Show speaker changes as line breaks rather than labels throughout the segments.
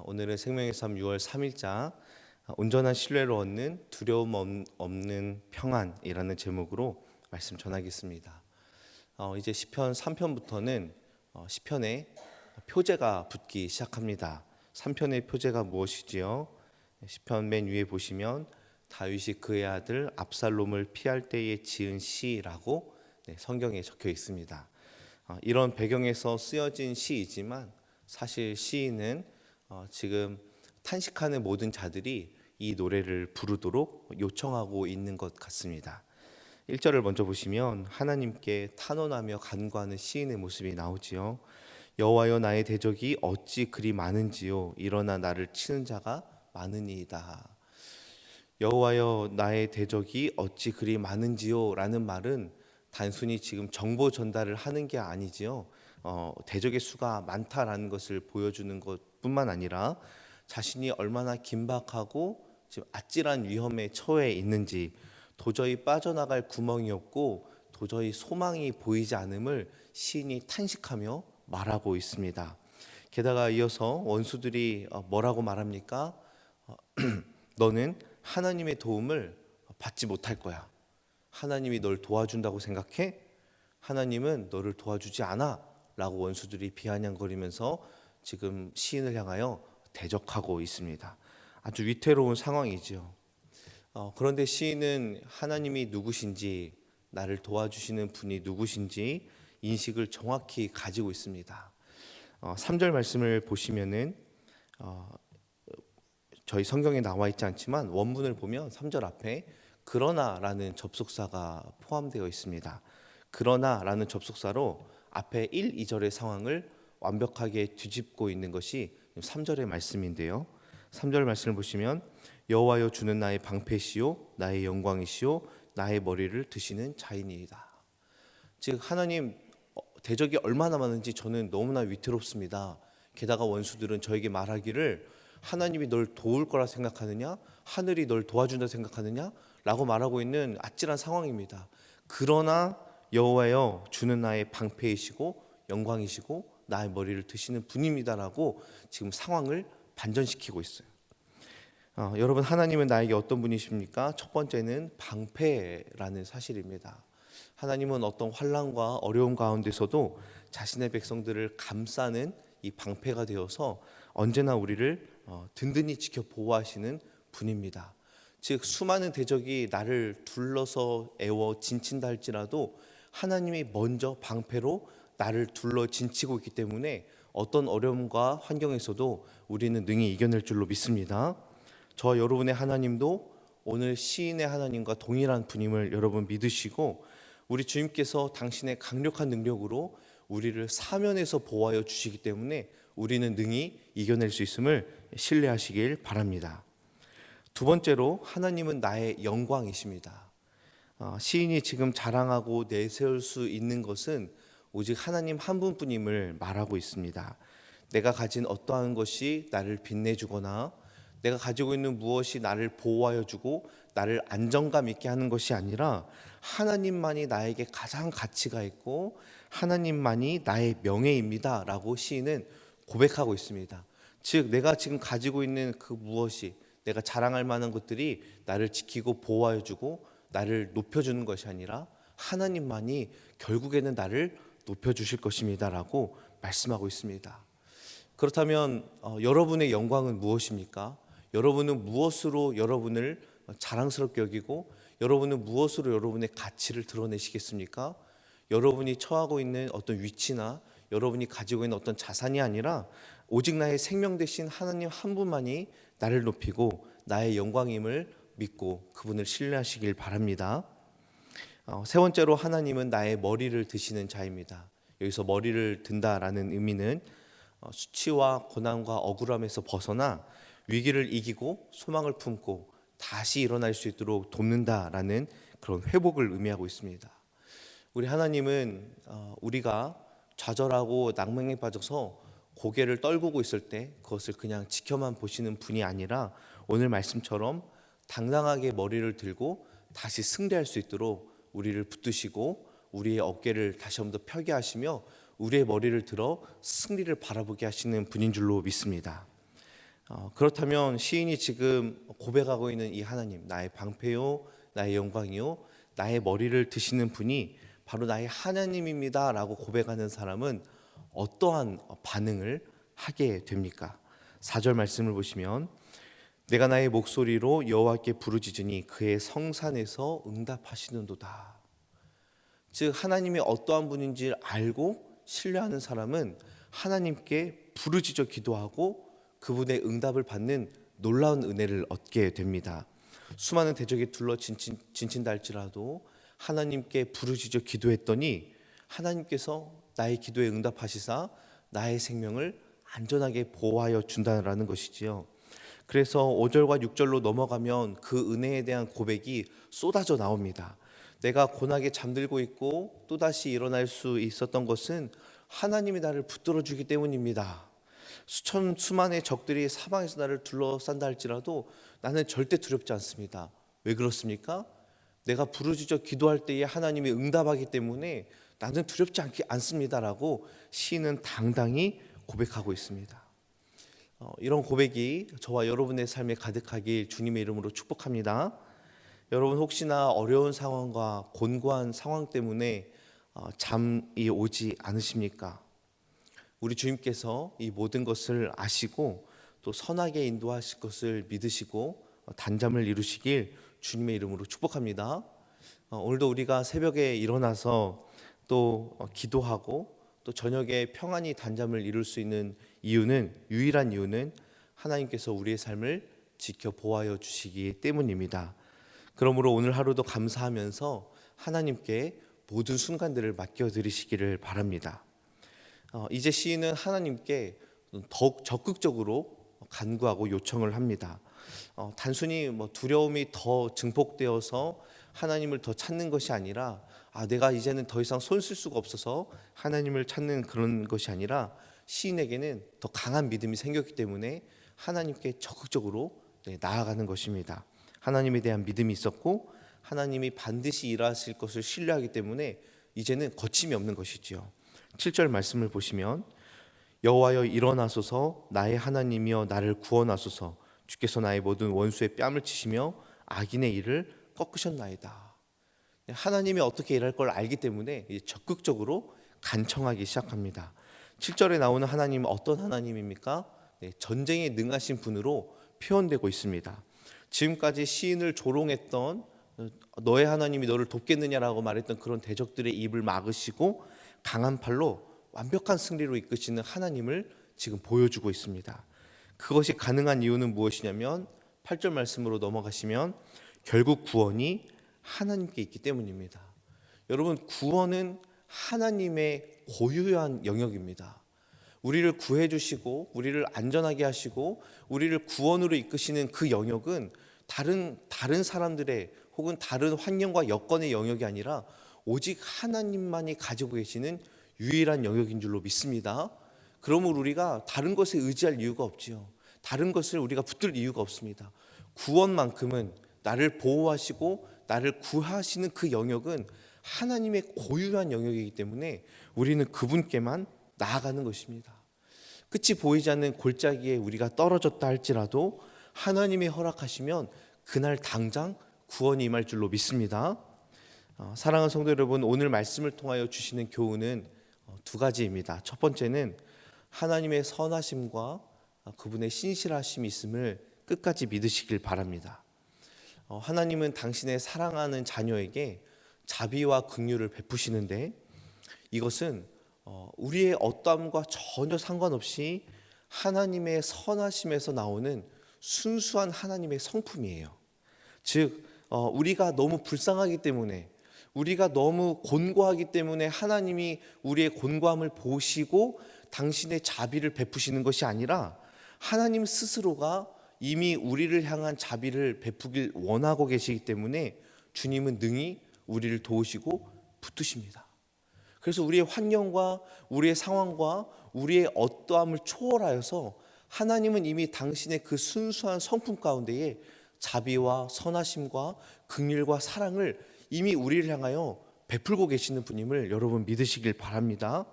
오늘은 생명의 삶 6월 3일자 온전한 신뢰로 얻는 두려움 없는 평안이라는 제목으로 말씀 전하겠습니다. 이제 시편 3편부터는 시편에 표제가 붙기 시작합니다. 3편의 표제가 무엇이지요? 시편 맨 위에 보시면 다윗이 그의 아들 압살롬을 피할 때에 지은 시라고 성경에 적혀 있습니다. 이런 배경에서 쓰여진 시이지만 사실 시인은 지금 탄식하는 모든 자들이 이 노래를 부르도록 요청하고 있는 것 같습니다. 1절을 먼저 보시면 하나님께 탄원하며 간구하는 시인의 모습이 나오지요. 여호와여 나의 대적이 어찌 그리 많은지요 일어나 나를 치는 자가 많으니이다. 여호와여 나의 대적이 어찌 그리 많은지요 라는 말은 단순히 지금 정보 전달을 하는 게 아니지요. 대적의 수가 많다라는 것을 보여주는 것뿐만 아니라 자신이 얼마나 긴박하고 지금 아찔한 위험에 처해 있는지, 도저히 빠져나갈 구멍이 없고 도저히 소망이 보이지 않음을 시인이 탄식하며 말하고 있습니다. 게다가 이어서 원수들이 뭐라고 말합니까? 너는 하나님의 도움을 받지 못할 거야. 하나님이 널 도와준다고 생각해? 하나님은 너를 도와주지 않아 라고 원수들이 비아냥거리면서 지금 시인을 향하여 대적하고 있습니다. 아주 위태로운 상황이죠. 그런데 시인은 하나님이 누구신지, 나를 도와주시는 분이 누구신지 인식을 정확히 가지고 있습니다. 3절 말씀을 보시면은 저희 성경에 나와 있지 않지만 원문을 보면 3절 앞에 그러나라는 접속사가 포함되어 있습니다. 그러나라는 접속사로 앞에 1, 2절의 상황을 완벽하게 뒤집고 있는 것이 3절의 말씀인데요. 3절 말씀을 보시면 여호와여 주는 나의 방패시요 나의 영광이시요 나의 머리를 드시는 자이니이다. 즉 하나님 대적이 얼마나 많은지 저는 너무나 위태롭습니다. 게다가 원수들은 저에게 말하기를 하나님이 널 도울 거라 생각하느냐? 하늘이 널 도와준다 생각하느냐? 라고 말하고 있는 아찔한 상황입니다. 그러나 여호와여 주는 나의 방패이시고 영광이시고 나의 머리를 드시는 분입니다라고 지금 상황을 반전시키고 있어요. 여러분 하나님은 나에게 어떤 분이십니까? 첫 번째는 방패라는 사실입니다. 하나님은 어떤 환난과 어려움 가운데서도 자신의 백성들을 감싸는 이 방패가 되어서 언제나 우리를 든든히 지켜 보호하시는 분입니다. 즉 수많은 대적이 나를 둘러서 애워 진친다 할지라도 하나님이 먼저 방패로 나를 둘러 진치고 있기 때문에 어떤 어려움과 환경에서도 우리는 능히 이겨낼 줄로 믿습니다. 저 여러분의 하나님도 오늘 시인의 하나님과 동일한 분임을 여러분 믿으시고 우리 주님께서 당신의 강력한 능력으로 우리를 사면에서 보호하여 주시기 때문에 우리는 능히 이겨낼 수 있음을 신뢰하시길 바랍니다. 두 번째로 하나님은 나의 영광이십니다. 시인이 지금 자랑하고 내세울 수 있는 것은 오직 하나님 한 분뿐임을 말하고 있습니다. 내가 가진 어떠한 것이 나를 빛내주거나 내가 가지고 있는 무엇이 나를 보호하여 주고 나를 안정감 있게 하는 것이 아니라 하나님만이 나에게 가장 가치가 있고 하나님만이 나의 명예입니다 라고 시인은 고백하고 있습니다. 즉 내가 지금 가지고 있는 그 무엇이 내가 자랑할 만한 것들이 나를 지키고 보호하여 주고 나를 높여주는 것이 아니라 하나님만이 결국에는 나를 높여주실 것입니다 라고 말씀하고 있습니다. 그렇다면 여러분의 영광은 무엇입니까? 여러분은 무엇으로 여러분을 자랑스럽게 여기고 여러분은 무엇으로 여러분의 가치를 드러내시겠습니까? 여러분이 처하고 있는 어떤 위치나 여러분이 가지고 있는 어떤 자산이 아니라 오직 나의 생명 되신 하나님 한 분만이 나를 높이고 나의 영광임을 믿고 그분을 신뢰하시길 바랍니다. 세 번째로 하나님은 나의 머리를 드시는 자입니다. 여기서 머리를 든다라는 의미는 수치와 고난과 억울함에서 벗어나 위기를 이기고 소망을 품고 다시 일어날 수 있도록 돕는다라는 그런 회복을 의미하고 있습니다. 우리 하나님은 우리가 좌절하고 낭망에 빠져서 고개를 떨구고 있을 때 그것을 그냥 지켜만 보시는 분이 아니라 오늘 말씀처럼 당당하게 머리를 들고 다시 승리할 수 있도록 우리를 붙드시고 우리의 어깨를 다시 한번 더 펴게 하시며 우리의 머리를 들어 승리를 바라보게 하시는 분인 줄로 믿습니다. 그렇다면 시인이 지금 고백하고 있는 이 하나님, 나의 방패요, 나의 영광이요, 나의 머리를 드시는 분이 바로 나의 하나님입니다라고 고백하는 사람은 어떠한 반응을 하게 됩니까? 4절 말씀을 보시면 내가 나의 목소리로 여호와께 부르짖으니 그의 성산에서 응답하시는도다. 즉 하나님이 어떠한 분인지 알고 신뢰하는 사람은 하나님께 부르짖어 기도하고 그분의 응답을 받는 놀라운 은혜를 얻게 됩니다. 수많은 대적에 둘러 진친다 할지라도 하나님께 부르짖어 기도했더니 하나님께서 나의 기도에 응답하시사 나의 생명을 안전하게 보호하여 준다라는 것이지요. 그래서 5절과 6절로 넘어가면 그 은혜에 대한 고백이 쏟아져 나옵니다. 내가 고나게 잠들고 있고 또다시 일어날 수 있었던 것은 하나님이 나를 붙들어 주기 때문입니다. 수만의 적들이 사방에서 나를 둘러싼다 할지라도 나는 절대 두렵지 않습니다. 왜 그렇습니까? 내가 부르짖어 기도할 때에 하나님이 응답하기 때문에 나는 두렵지 않습니다라고 시인은 당당히 고백하고 있습니다. 이런 고백이 저와 여러분의 삶에 가득하길 주님의 이름으로 축복합니다. 여러분 혹시나 어려운 상황과 곤고한 상황 때문에 잠이 오지 않으십니까? 우리 주님께서 이 모든 것을 아시고 또 선하게 인도하실 것을 믿으시고 단잠을 이루시길 주님의 이름으로 축복합니다. 오늘도 우리가 새벽에 일어나서 또 기도하고 또 저녁에 평안히 단잠을 이룰 수 있는 유일한 이유는 하나님께서 우리의 삶을 지켜 보호하여 주시기 때문입니다. 그러므로 오늘 하루도 감사하면서 하나님께 모든 순간들을 맡겨드리시기를 바랍니다. 이제 시인은 하나님께 더욱 적극적으로 간구하고 요청을 합니다. 단순히 두려움이 더 증폭되어서 하나님을 더 찾는 것이 아니라 내가 이제는 더 이상 손 쓸 수가 없어서 하나님을 찾는 그런 것이 아니라 시인에게는 더 강한 믿음이 생겼기 때문에 하나님께 적극적으로 나아가는 것입니다. 하나님에 대한 믿음이 있었고 하나님이 반드시 일하실 것을 신뢰하기 때문에 이제는 거침이 없는 것이지요. 7절 말씀을 보시면 여호와여 일어나소서 나의 하나님이여 나를 구원하소서 주께서 나의 모든 원수의 뺨을 치시며 악인의 일을 꺾으셨나이다. 하나님이 어떻게 일할 걸 알기 때문에 적극적으로 간청하기 시작합니다. 7절에 나오는 하나님은 어떤 하나님입니까? 전쟁에 능하신 분으로 표현되고 있습니다. 지금까지 시인을 조롱했던 너의 하나님이 너를 돕겠느냐라고 말했던 그런 대적들의 입을 막으시고 강한 팔로 완벽한 승리로 이끄시는 하나님을 지금 보여주고 있습니다. 그것이 가능한 이유는 무엇이냐면 8절 말씀으로 넘어가시면 결국 구원이 하나님께 있기 때문입니다. 여러분 구원은 하나님의 고유한 영역입니다. 우리를 구해 주시고 우리를 안전하게 하시고 우리를 구원으로 이끄시는 그 영역은 다른 사람들의 혹은 다른 환경과 여건의 영역이 아니라 오직 하나님만이 가지고 계시는 유일한 영역인 줄로 믿습니다. 그러므로 우리가 다른 것에 의지할 이유가 없지요. 다른 것을 우리가 붙들 이유가 없습니다. 구원만큼은 나를 보호하시고 나를 구하시는 그 영역은 하나님의 고유한 영역이기 때문에 우리는 그분께만 나아가는 것입니다. 끝이 보이지 않는 골짜기에 우리가 떨어졌다 할지라도 하나님이 허락하시면 그날 당장 구원이 임할 줄로 믿습니다. 사랑하는 성도 여러분, 오늘 말씀을 통하여 주시는 교훈은 두 가지입니다. 첫 번째는 하나님의 선하심과 그분의 신실하심이 있음을 끝까지 믿으시길 바랍니다. 하나님은 당신의 사랑하는 자녀에게 자비와 긍휼을 베푸시는데 이것은 우리의 어떠함과 전혀 상관없이 하나님의 선하심에서 나오는 순수한 하나님의 성품이에요. 즉 우리가 너무 불쌍하기 때문에 우리가 너무 곤고하기 때문에 하나님이 우리의 곤고함을 보시고 당신의 자비를 베푸시는 것이 아니라 하나님 스스로가 이미 우리를 향한 자비를 베푸길 원하고 계시기 때문에 주님은 능히 우리를 도우시고 붙드십니다. 그래서 우리의 환경과 우리의 상황과 우리의 어떠함을 초월하여서 하나님은 이미 당신의 그 순수한 성품 가운데에 자비와 선하심과 긍휼과 사랑을 이미 우리를 향하여 베풀고 계시는 분임을 여러분 믿으시길 바랍니다.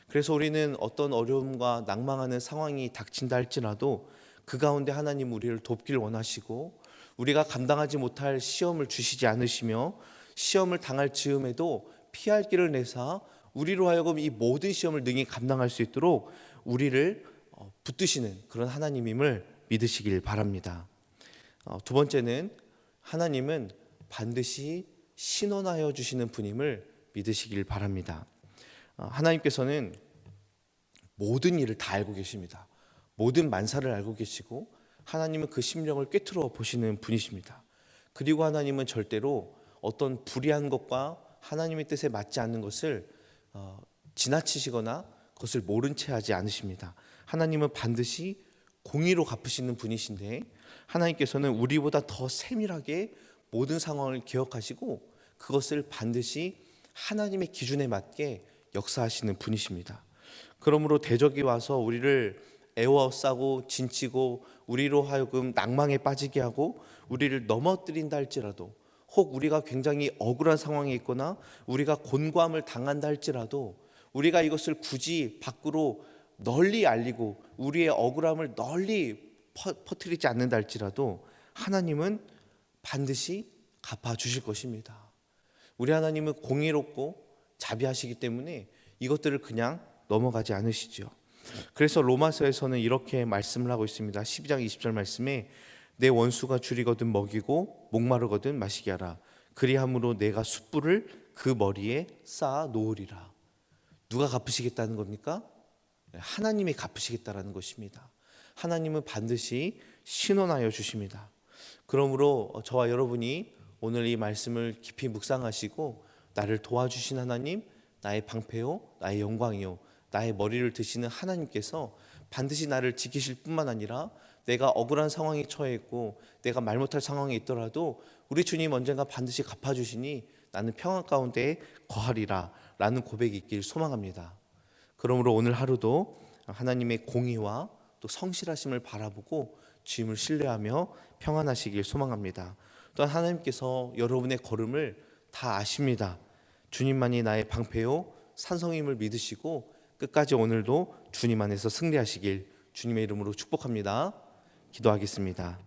그래서 우리는 어떤 어려움과 낭망하는 상황이 닥친다 할지라도 그 가운데 하나님 우리를 돕길 원하시고 우리가 감당하지 못할 시험을 주시지 않으시며 시험을 당할 즈음에도 피할 길을 내사 우리로 하여금 이 모든 시험을 능히 감당할 수 있도록 우리를 붙드시는 그런 하나님임을 믿으시길 바랍니다. 두 번째는 하나님은 반드시 신원하여 주시는 분임을 믿으시길 바랍니다. 하나님께서는 모든 일을 다 알고 계십니다. 모든 만사를 알고 계시고 하나님은 그 심령을 꿰뚫어 보시는 분이십니다. 그리고 하나님은 절대로 어떤 불의한 것과 하나님의 뜻에 맞지 않는 것을 지나치시거나 그것을 모른 채 하지 않으십니다. 하나님은 반드시 공의로 갚으시는 분이신데 하나님께서는 우리보다 더 세밀하게 모든 상황을 기억하시고 그것을 반드시 하나님의 기준에 맞게 역사하시는 분이십니다. 그러므로 대적이 와서 우리를 애워싸고 진치고 우리로 하여금 낭망에 빠지게 하고 우리를 넘어뜨린다 할지라도 혹 우리가 굉장히 억울한 상황에 있거나 우리가 곤고함을 당한다 할지라도 우리가 이것을 굳이 밖으로 널리 알리고 우리의 억울함을 널리 퍼뜨리지 않는다 할지라도 하나님은 반드시 갚아주실 것입니다. 우리 하나님은 공의롭고 자비하시기 때문에 이것들을 그냥 넘어가지 않으시죠. 그래서 로마서에서는 이렇게 말씀을 하고 있습니다. 12장 20절 말씀에 내 원수가 줄이거든 먹이고 목마르거든 마시게 하라. 그리함으로 내가 숯불을 그 머리에 쌓아 놓으리라. 누가 갚으시겠다는 겁니까? 하나님이 갚으시겠다라는 것입니다. 하나님은 반드시 신원하여 주십니다. 그러므로 저와 여러분이 오늘 이 말씀을 깊이 묵상하시고 나를 도와주신 하나님, 나의 방패요, 나의 영광이요, 나의 머리를 드시는 하나님께서 반드시 나를 지키실 뿐만 아니라 내가 억울한 상황에 처해 있고 내가 말 못할 상황에 있더라도 우리 주님 언젠가 반드시 갚아주시니 나는 평안 가운데 거하리라 라는 고백이 있길 소망합니다. 그러므로 오늘 하루도 하나님의 공의와 또 성실하심을 바라보고 주님을 신뢰하며 평안하시길 소망합니다. 또한 하나님께서 여러분의 걸음을 다 아십니다. 주님만이 나의 방패요 산성임을 믿으시고 끝까지 오늘도 주님 안에서 승리하시길 주님의 이름으로 축복합니다. 기도하겠습니다.